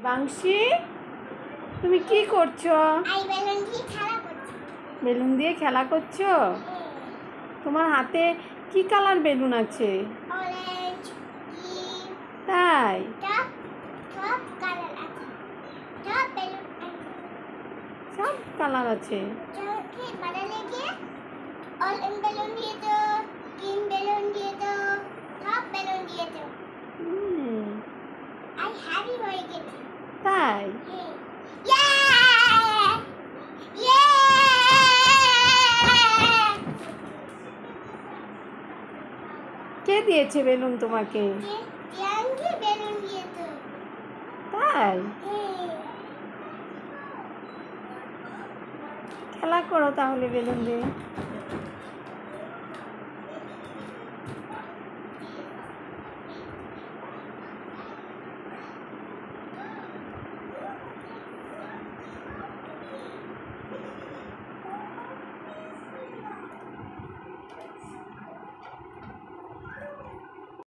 বাংশি, তুমি কি করছো? বেলুন দিয়ে খেলা করছো? তোমার হাতে কি কালার বেলুন আছে? তাই? সব কালার আছে। তাই? কে দিয়েছে বেলুন তোমাকে? তাই? খেলা করো তাহলে বেলুন দিয়ে।